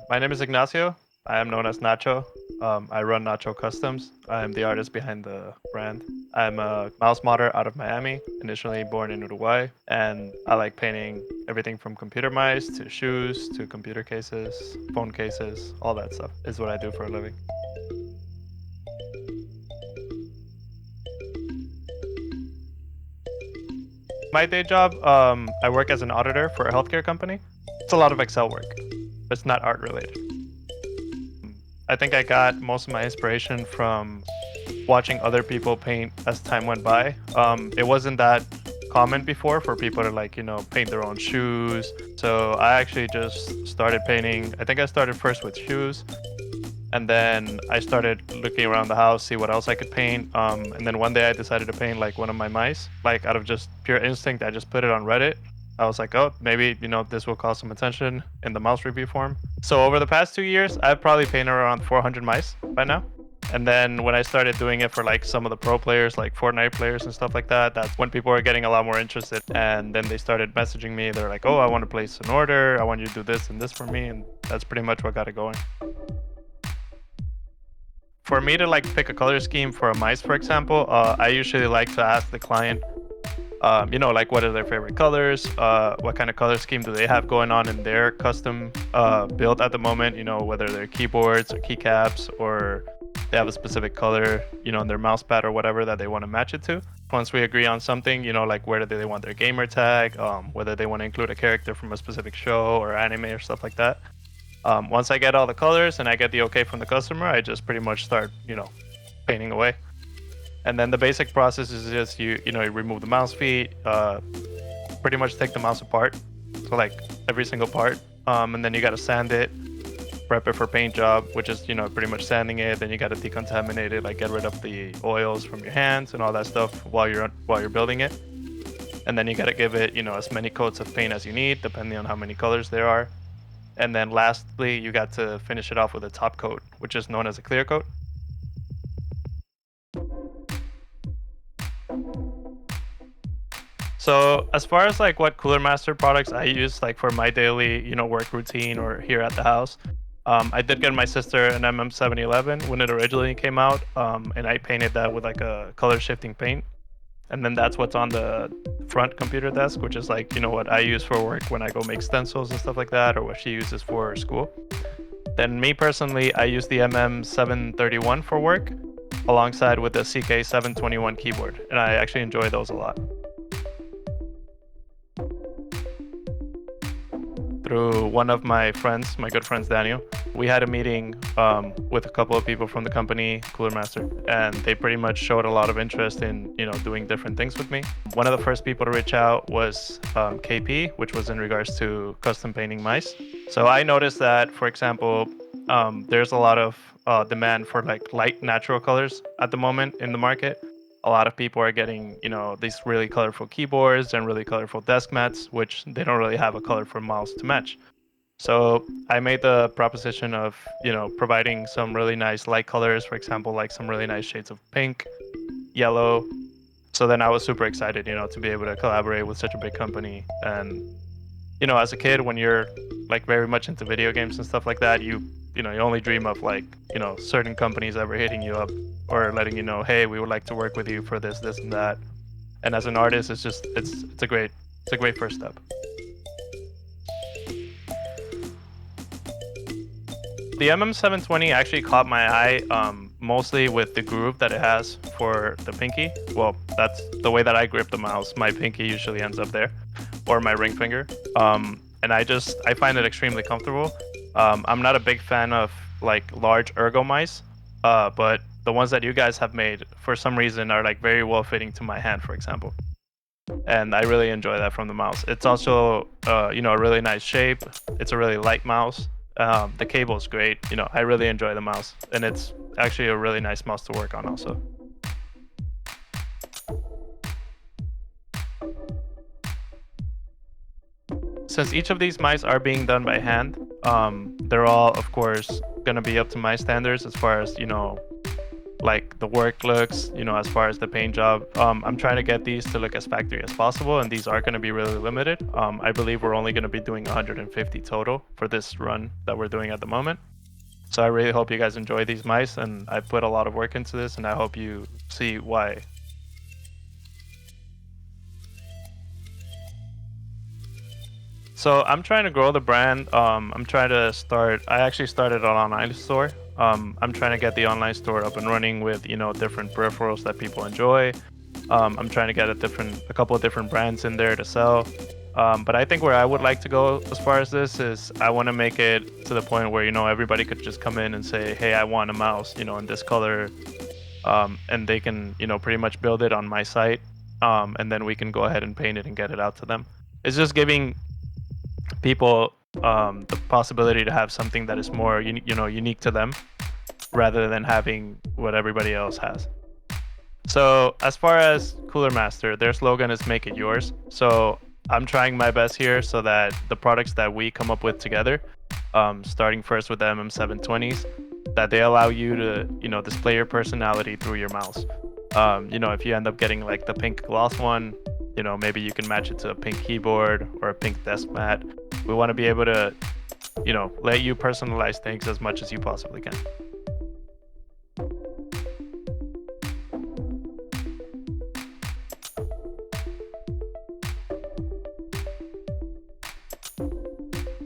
My name is Ignacio. I am known as Nacho. I run NachoCustomz. I am the artist behind the brand. I'm a mouse modder out of Miami, initially born in Uruguay, and I like painting everything from computer mice to shoes to computer cases, phone cases, all that stuff is what I do for a living. My day job, I work as an auditor for a healthcare company. It's a lot of Excel work. It's not art related. I think I got most of my inspiration from watching other people paint as time went by. It wasn't that common before for people to paint their own shoes. So I actually just started painting. I think I started first with shoes, and then I started looking around the house, see what else I could paint. And then one day I decided to paint like one of my mice, like out of just pure instinct. I just put it on Reddit. I was like, oh, maybe, this will cause some attention in the mouse review form. So over the past 2 years, I've probably painted around 400 mice by now. And then when I started doing it for like some of the pro players, like Fortnite players and stuff like that, that's when people were getting a lot more interested. And then they started messaging me. They're like, oh, I want to place an order. I want you to do this and this for me. And that's pretty much what got it going. For me to pick a color scheme for a mice, for example, I usually like to ask the client, what are their favorite colors? What kind of color scheme do they have going on in their custom build at the moment? Whether they're keyboards or keycaps, or they have a specific color, in their mouse pad or whatever that they want to match it to. Once we agree on something, where do they want their gamer tag, whether they want to include a character from a specific show or anime or stuff like that. Once I get all the colors and I get the okay from the customer, I just pretty much start, painting away. And then the basic process is just you remove the mouse feet, pretty much take the mouse apart, so every single part, and then you got to sand it, prep it for paint job, which is pretty much sanding it. Then you got to decontaminate it, get rid of the oils from your hands and all that stuff while you're building it. And then you got to give it as many coats of paint as you need, depending on how many colors there are. And then lastly, you got to finish it off with a top coat, which is known as a clear coat. So as far as what Cooler Master products I use for my daily work routine or here at the house, I did get my sister an MM720 when it originally came out, and I painted that with a color shifting paint. And then that's what's on the front computer desk, which is what I use for work when I go make stencils and stuff like that, or what she uses for school. Then me personally, I use the MM731 for work alongside with the CK721 keyboard, and I actually enjoy those a lot. Through one of my friends, my good friends Daniel, we had a meeting with a couple of people from the company Cooler Master, and they pretty much showed a lot of interest in doing different things with me. One of the first people to reach out was KP, which was in regards to custom painting mice. So I noticed that, for example, there's a lot of demand for light natural colors at the moment in the market. A lot of people are getting, these really colorful keyboards and really colorful desk mats, which they don't really have a colorful mouse to match. So I made the proposition of, providing some really nice light colors, for example, some really nice shades of pink, yellow. So then I was super excited, to be able to collaborate with such a big company. And, as a kid, when you're very much into video games and stuff like that, you only dream of certain companies ever hitting you up or letting you know, hey, we would like to work with you for this, this, and that. And as an artist, it's a great first step. The MM720 actually caught my eye mostly with the groove that it has for the pinky. Well, that's the way that I grip the mouse. My pinky usually ends up there, or my ring finger. And I find it extremely comfortable. I'm not a big fan of large ergo mice, but the ones that you guys have made for some reason are very well fitting to my hand, for example. And I really enjoy that from the mouse. It's also a really nice shape. It's a really light mouse. The cable is great. I really enjoy the mouse, and it's actually a really nice mouse to work on also. Since each of these mice are being done by hand, they're all, of course, going to be up to my standards as far as, the work looks, you know, as far as the paint job. I'm trying to get these to look as factory as possible, and these are going to be really limited. I believe we're only going to be doing 150 total for this run that we're doing at the moment. So I really hope you guys enjoy these mice, and I put a lot of work into this, and I hope you see why. So I'm trying to grow the brand. I'm trying to start. I actually started an online store. I'm trying to get the online store up and running with, you know, different peripherals that people enjoy. I'm trying to get a couple of different brands in there to sell. But I think where I would like to go as far as this is, I want to make it to the point where, you know, everybody could just come in and say, hey, I want a mouse, you know, in this color, and they can, you know, pretty much build it on my site, and then we can go ahead and paint it and get it out to them. It's just giving people the possibility to have something that is more unique to them, rather than having what everybody else has. So as far as Cooler Master, their slogan is make it yours. So I'm trying my best here so that the products that we come up with together, starting first with the MM720s, that they allow you to, you know, display your personality through your mouse. You know, if you end up getting like the pink gloss one, you know, maybe you can match it to a pink keyboard or a pink desk mat. We want to be able to, you know, let you personalize things as much as you possibly can.